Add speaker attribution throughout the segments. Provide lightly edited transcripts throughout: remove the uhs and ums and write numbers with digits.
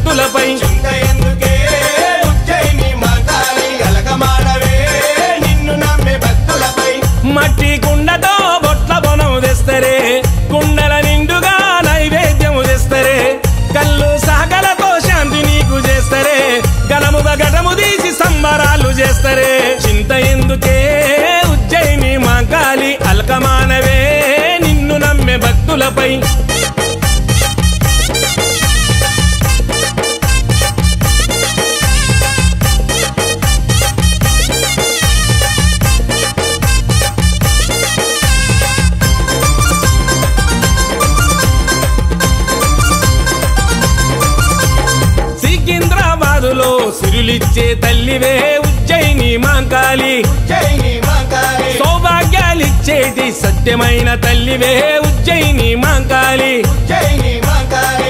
Speaker 1: భక్తులపై మట్టి కుండతో బొట్ల బొనం తెస్తరే కుండల నిండుగా నైవేద్యము తెస్తరే కళ్ళు సాగలతో శాంతి నీకు చేస్తరే గణముగా ఘటము తీసి సంబరాలు చేస్తరే చింత ఎందుకే ఉజ్జయిని మాంకాళి అల్కమానవే నిన్ను నమ్మే భక్తులపై సికింద్రాబాదులో సిరులిచ్చే తల్లివే ఉజ్జయిని మాంకాళి సౌభాగ్యాలిచ్చేటి సత్యమైన తల్లివే ఉజ్జయిని మాంకాళి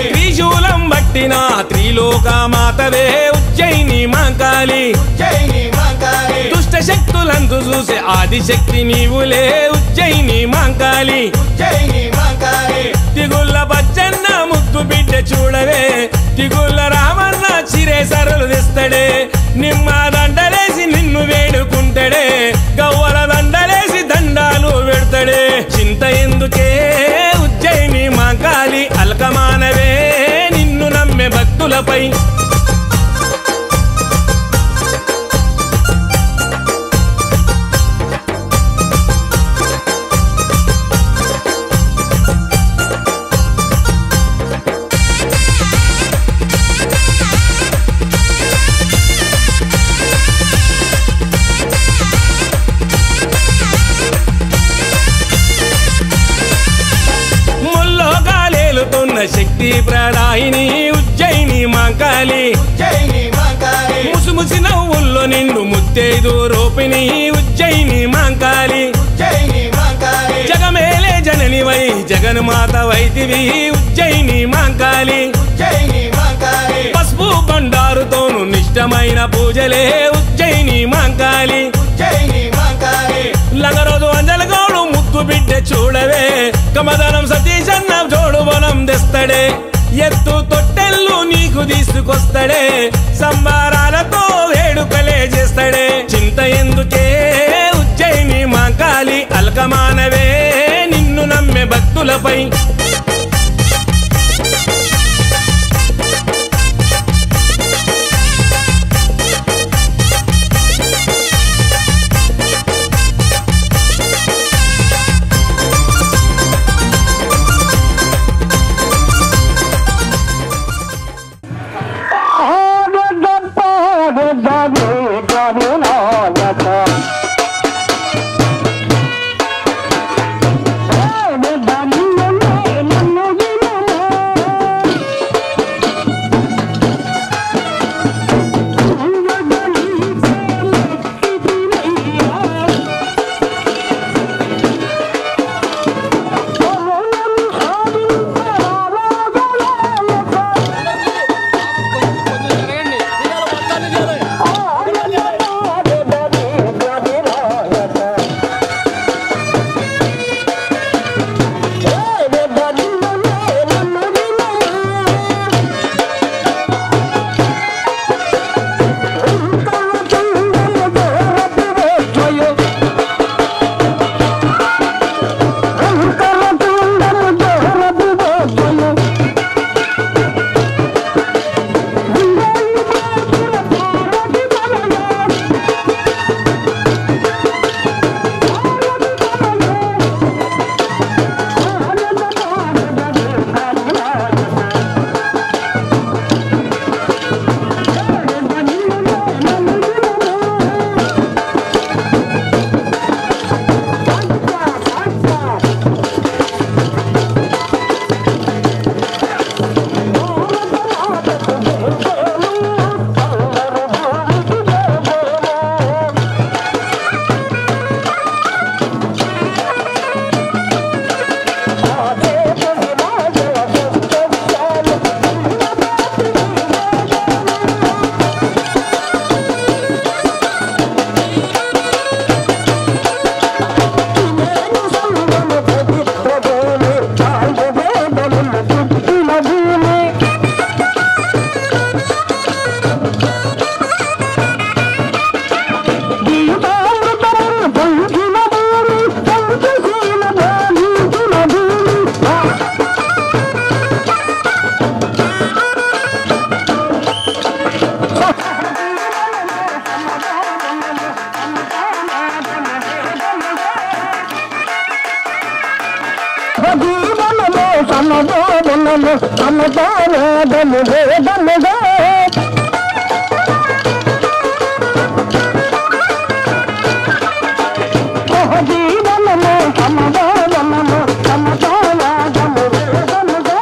Speaker 1: త్రిశూలం బట్టిన త్రిలోక మాతవే ఉజ్జయిని మాంకాళి దుష్ట శక్తులందు చూసే ఆదిశక్తి నీవులే ఉజ్జయిని మాంకాళి తిగుళ్ళ బచ్చన్న ముద్దు బిడ్డ చూడవే తిగుళ్ళ రామన్న చిరే సరలు తెస్తడే నిమ్మ దండలేసి నిన్ను వేడుకుంటడే గవ్వల దండలేసి దండాలు పెడతడే చింత ఎందుకే ఉజ్జయిని మాంకాళి అల్కమానవే నిన్ను నమ్మే భక్తులపై శక్తి ప్రదాయిని ఉజ్జయిని మాంకాళి ముసిముసి నవ్వుల్లో నిండు ముత్తైదు రూపిణి ఉజ్జయిని మాంకాళి జగమేలే జననివై జగన్మాత వైతివి ఉజ్జయిని మాంకాళి పసుపు బండారుతోను నిష్టమైన పూజలే ఉజ్జయిని మాంకాళి లంగరోజు అంజలగోడు ముక్కు బిడ్డ చూడవే కమదనం సతీశన్న జోడు బలం తెస్తడే ఎత్తు తొట్టెల్లు నీకు తీసుకొస్తడే సంబారాలతో వేడుకలే చేస్తడే చింత ఎందుకే ఉజ్జయిని మాంకాళి అల్కమానవే నిన్ను నమ్మే భక్తులపై
Speaker 2: జీవనము సమతావాదము వేదముగా జీవనము సమవాదము సమతావాదము వేదముగా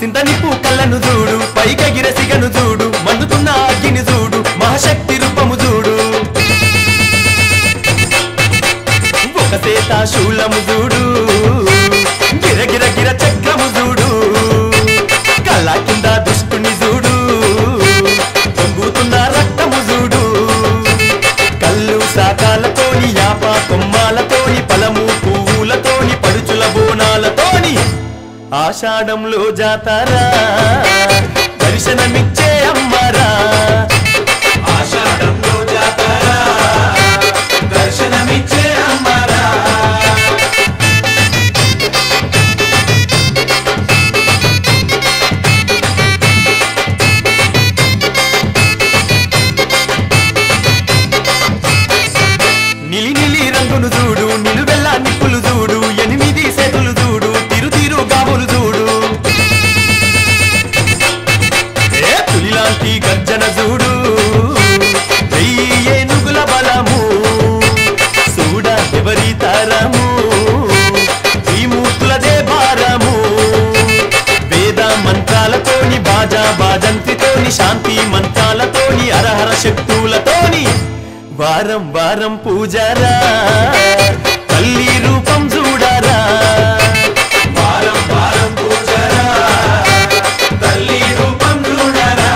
Speaker 3: కింద నిప్పు కళ్ళను చూడు పైకెగిర సిగను చూడు మండుతున్న అగ్గిని చూడు మహాశక్తి రూపము చూడు ఒక సేత శూలము చూడు గిరగిర గిర చక్రము చూడు కళ్ళ కింద దుష్టుని చూడు పొంగుతున్న రక్తము చూడు కళ్ళు శాఖలతోని యాప కొమ్మాలతోని పలము పువ్వులతోని పడుచుల బోనాలతోని ఆషాఢంలో జాతారా దర్శనమిచ్చే అమ్మరా ఆషాఢంలో జాతారా దర్శనమిచ్చే అమ్మరా నిలి నిలి రంగును చూడు నిలువెల్ల నిప్పులు చూడు 8 సేతులు చూడు తిరు తిరు గావులు చూడు తులిలాంటి గర్జన చూడు 1000 ఏనుగుల బలము చూడ ఎవరి తారము ఈ మూర్తులదే భారము వేద మంత్రాలతోని బాజా బాజంతితోని శాంతి మంత్రాలతోని అరహర శక్తులతోని వారం వారం పూజారా తల్లి రూపం చూడారా వారం వారం పూజారా తల్లి రూపం చూడారా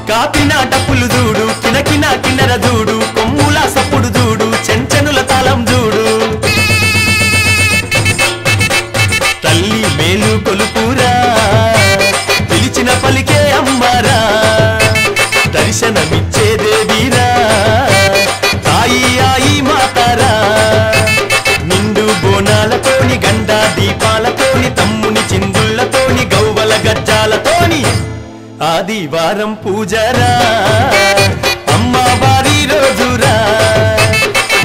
Speaker 3: కాపిన డప్పులు చూడు కినకిన కిన్నెర చూడు కొమ్ముల సప్పుడు చూడు చెంచెనుల తాళం చూడు తల్లి మేలు కొలుపురా పిలిచిన పలికే అమ్మారా దర్శనమిచ్చే దేవీరా తాయి ఆయి మాతారా నిండు బోనాలతోని గండ దీపాలతోని తమ్ముని చిందుళ్లతోని గౌవల గజ్జాలతోని ఆదివారం పూజరా అమ్మవారి రోజురా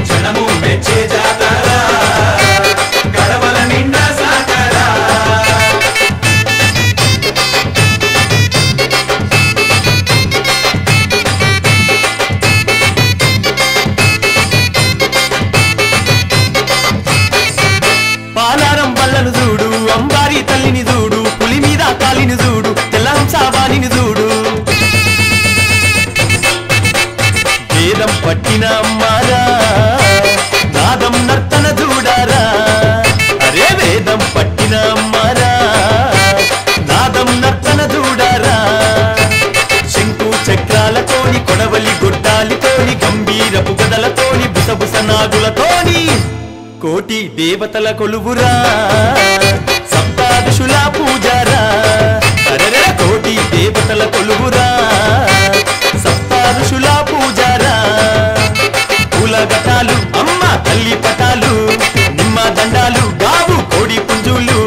Speaker 3: జనము మెచ్చే జాతరా గడవల నిండా సాకరా పాలారం బల్లను చూడు అంబారి తల్లిని చూడు పులి మీద కాలిని చూడు తెల్లంసావాణిని చూడు వేదం పట్టిన అమ్మారా నాదం నర్తన చూడారా అరే వేదం పట్టిన అమ్మారా నాదం నర్తన చూడారా శంకు చక్రాలతోని కొడవలి గుడ్డాలితోని గంభీరపు గదలతోని బుసబుస నాగులతోని కోటి దేవతల కొలువురా సప్తాదశుల పూజారా అరే కోటి దేవతల కొలువురా సప్తాదశుల పూజారా పూల గటాలు అమ్మ తల్లి పటాలు నిమ్మ దండాలు గావు కోడి పుంజులు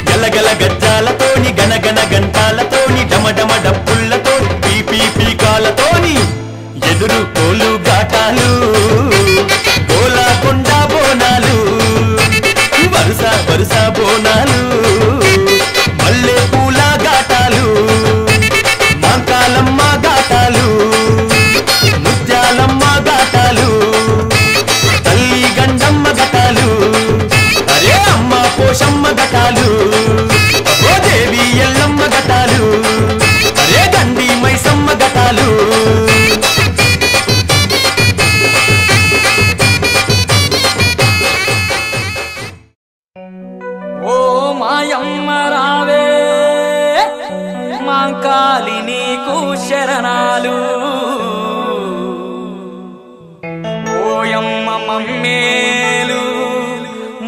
Speaker 3: గలగల గజ్జాలతోని గనగన గంటాలతోని డమడమ డప్పుళ్లతో పీపీ పీకాలతోని ఎదురు కోలు గాటాలు గోలాకొండ బోనాలు వరుస వరుస బోనాలు మల్లె పూల గాటాలు మాంకాలమ్మ గాటాలు ముత్యాలమ్మ గాటాలు తల్లి గండమ్మ గటాలు అరే అమ్మ పోషమ్మ గటాలు ఓ దేవి ఎల్లమ్మ గటాలు అరే గండి మైసమ్మ గటాలు
Speaker 4: ఓ మాయమ్మ రావే మాంకాలి నీకు శరణాలు ఓయమ్మ మమ్మేలు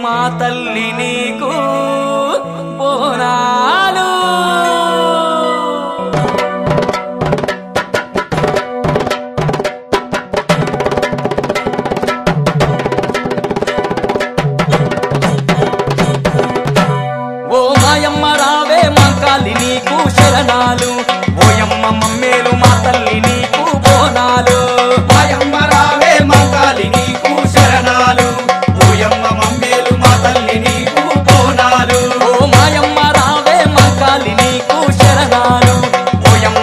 Speaker 4: మా తల్లి నీకు బోనాలు ఓ మాయమ్మ రావే మాంకాలి నీకు శరణాలు ఓయమ్మ మమ్మేలు మా తల్లి నీకు బోనాలు
Speaker 5: మాయమ్మ రావే మాంకాలి నీకు శరణాలు ఓయమ్మ మమ్మేలు మా తల్లి నీకు బోనాలు
Speaker 4: ఓ మాయమ్మ రావే మాంకాలి నీకు శరణాలు ఓయమ్మ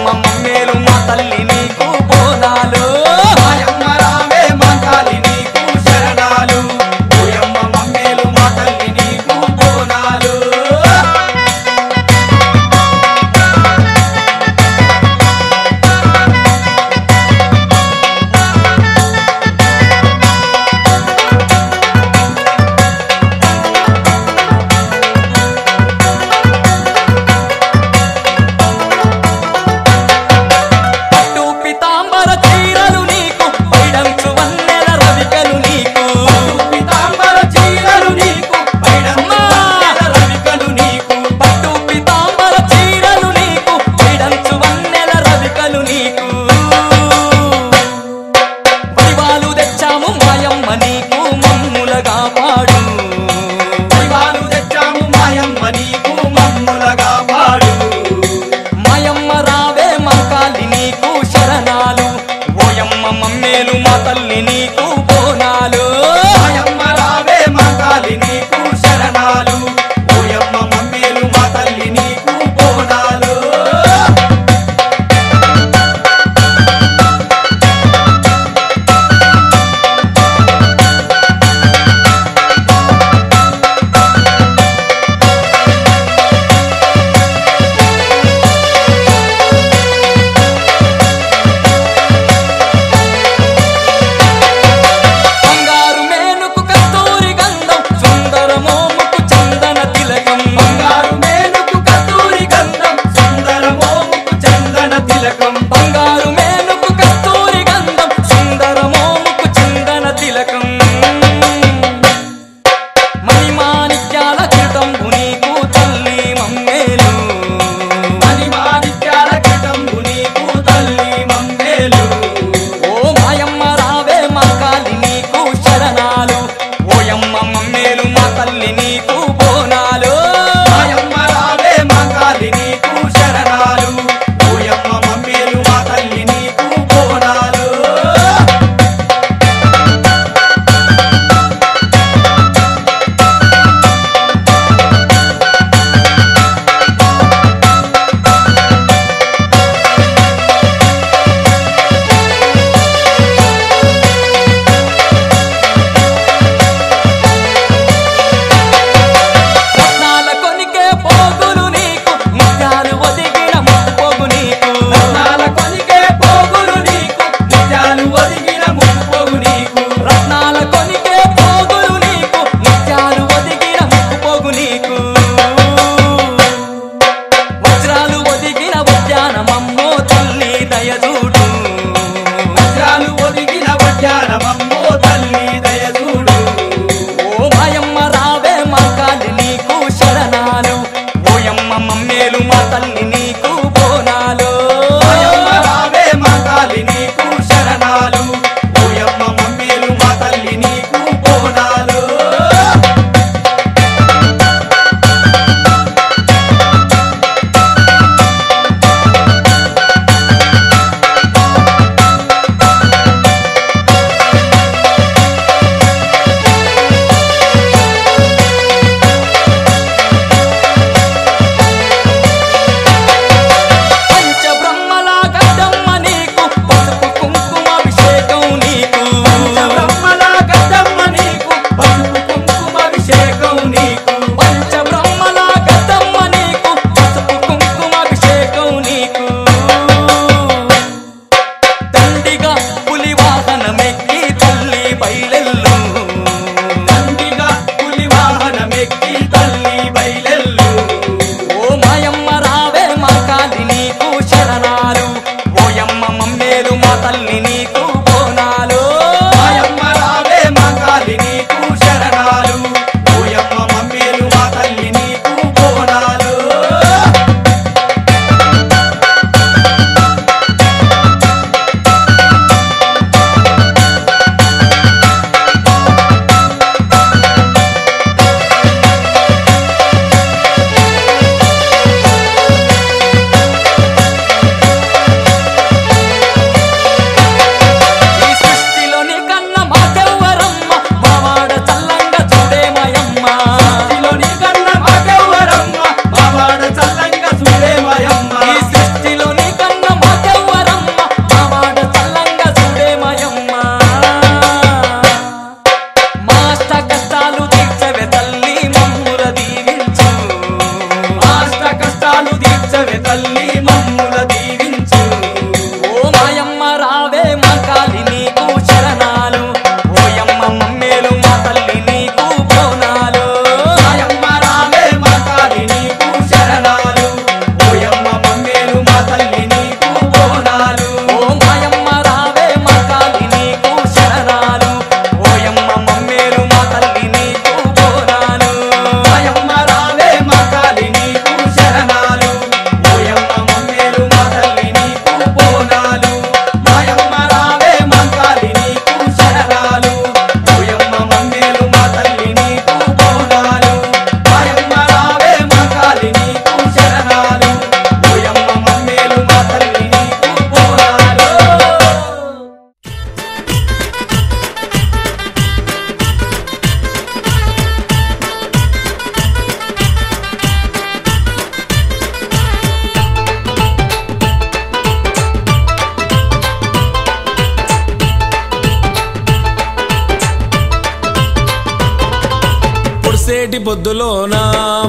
Speaker 1: బొద్దులోన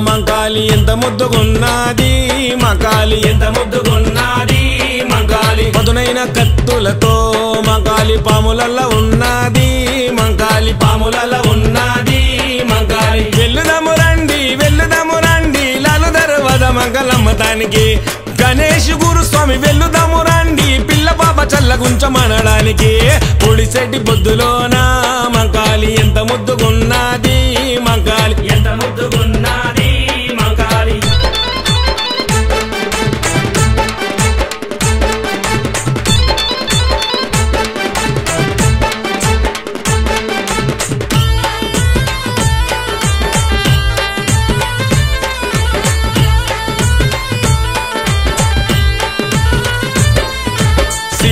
Speaker 1: మంకాలి ఎంత ముద్దుగున్నది మంకాలి ఎంత ముద్దుగున్నది మంకాలి పదునైన కత్తులతో మంకాలి పాములల్ల ఉన్నది మంకాలి పాములల్ల ఉన్నది మంకాలి వెల్లుదము రండి లాలు దర్వాజ మంగళమ్మతానికి గణేష్ గురుస్వామి వెల్లుదము రండి పిల్ల పాప చల్లగుంచమనడానికి పొడిసెట్టి బొద్దులోన మంకాలి ఎంత ముద్దుగున్నది మంకాలి ఎంత ముద్దుగున్నది మంకాలి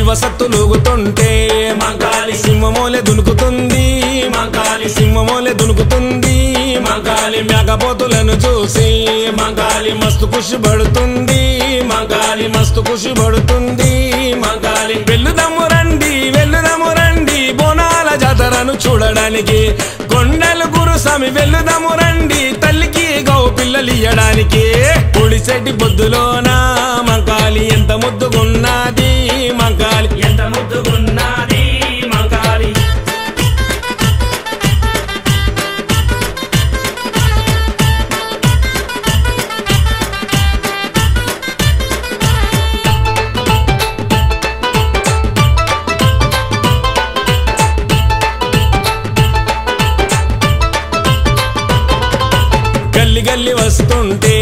Speaker 1: శివసత్తులుగుతుంటే మంకాలి సింహమోలే దునుకుతుంది మంకాలి సింహమోలే దునుకుతుంది మంకాలి మేకపోతులను చూసి మంకాలి మస్తు ఖుషి పడుతుంది మంకాలి మస్తు ఖుషి పడుతుంది మంకాలి వెల్లుదము రండి బోనాల జాతరను చూడడానికి కొండలు గురుస్వామి వెల్లుదము రండి తల్లికి గౌ పిల్లలు ఇయ్యడానికి పొడిసెట్టి బొద్దులోన మంకాలి ఎంత ముద్దుగున్నది మంకాలి ఎంత ముద్దుగున్నది మంకాలి గల్లి వస్తుంటే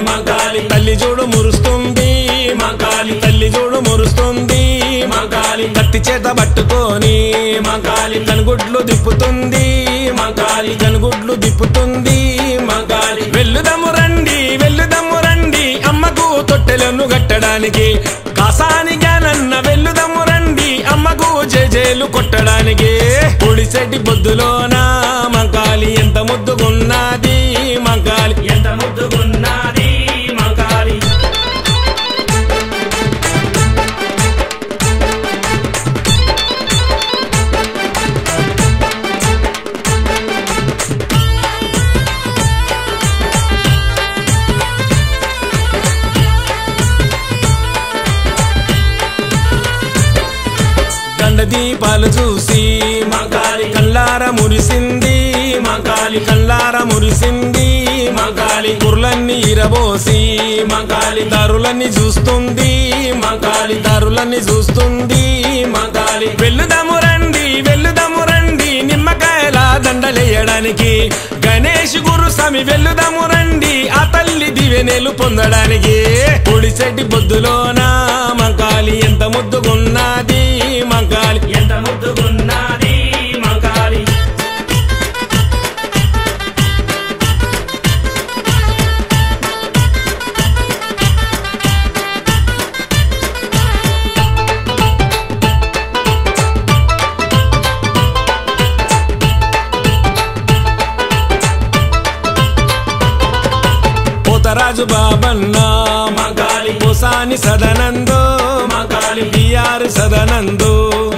Speaker 1: మంకాలి తల్లి చూడు మురుస్తుంది మంకాలి తల్లి చూడు మురుస్తుంది మంకాలి కత్తి చేత పట్టుకొని మంకాలి కనుగుడ్లు దిప్పుతుంది మంకాలి కనుగుడ్లు దిప్పుతుంది మంకాలి వెల్లుదము రండి అమ్మకు తొట్టెలను కట్టడానికి కాసాని గానన్న వెల్లుదము రండి అమ్మకు జేజేలు కొట్టడానికి పొడిసెట్టి బొద్దులోన మంకాలి ఎంత ముద్దుగున్నది మంకాలి ఎంత ముద్దుగున్నది మంకాలి దీపాలు చూసి మంకాలి కల్లార మురిసింది మంకాలి కల్లార మురిసింది మంకాలి కుర్లన్నీ ఇరబోసి మంకాలి దారులన్నీ చూస్తుంది మంకాలి దారులన్నీ చూస్తుంది మంకాలి వెల్లుదము రండి నిమ్మకాయల దండలేయడానికి గణేష్ గురుస్వామి వెల్లుదము రండి ఆ తల్లి దివెనేలు పొందడానికి పొడిసెట్టి బొద్దులోన మంకాలి ఎంత ముద్దుగున్నది మంకాలి ఎంత ముద్దుగున్నది మంకాలి పోతరాజు బాబన్న మంకాలి పోసాని సదనందో మంకాలి బిఆర్ సదనందో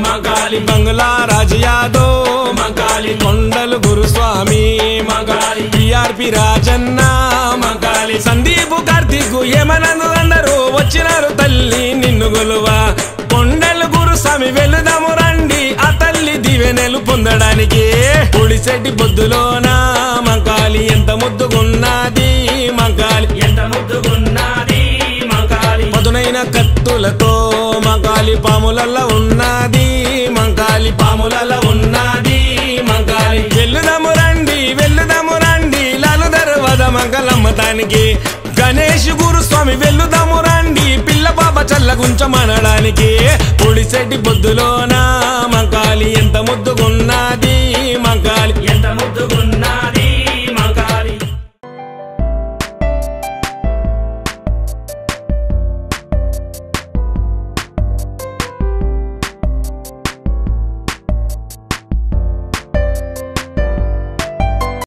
Speaker 1: మంకాలి బంగ్లా రాజు యాదవ్ మంకాలి కొండలు గురుస్వామి మంకాలి బిఆర్పి రాజన్న మంకాలి సందీపు కార్తీక్ ఏమనందు అందరూ వచ్చినారు తల్లి నిన్ను గొలువా కొండలు గురుస్వామి వెల్లుదము రండి ఆ తల్లి దివెనెలు పొందడానికి పొడిసెట్టి బొద్దులోన మంకాలి ఎంత ముద్దుగున్నది మంకాలి ఎంత ముద్దుగున్నది మంకాలి పదునైన కత్తులతో మంకాలి పాములల్ల ఉన్నది మంకాలి పాములల్ల ఉన్నది మంకాలి వెల్లుదము రండి లాలు దర్వాజ మంగళమ్మతానికి గణేష్ గురుస్వామి వెల్లుదము రండి పిల్ల పాప చల్లగుంచమనడానికి పొడిసెట్టి బొద్దులోన మంకాలి ఎంత ముద్దుగున్నది మంకాలి ఎంత ముద్దుగు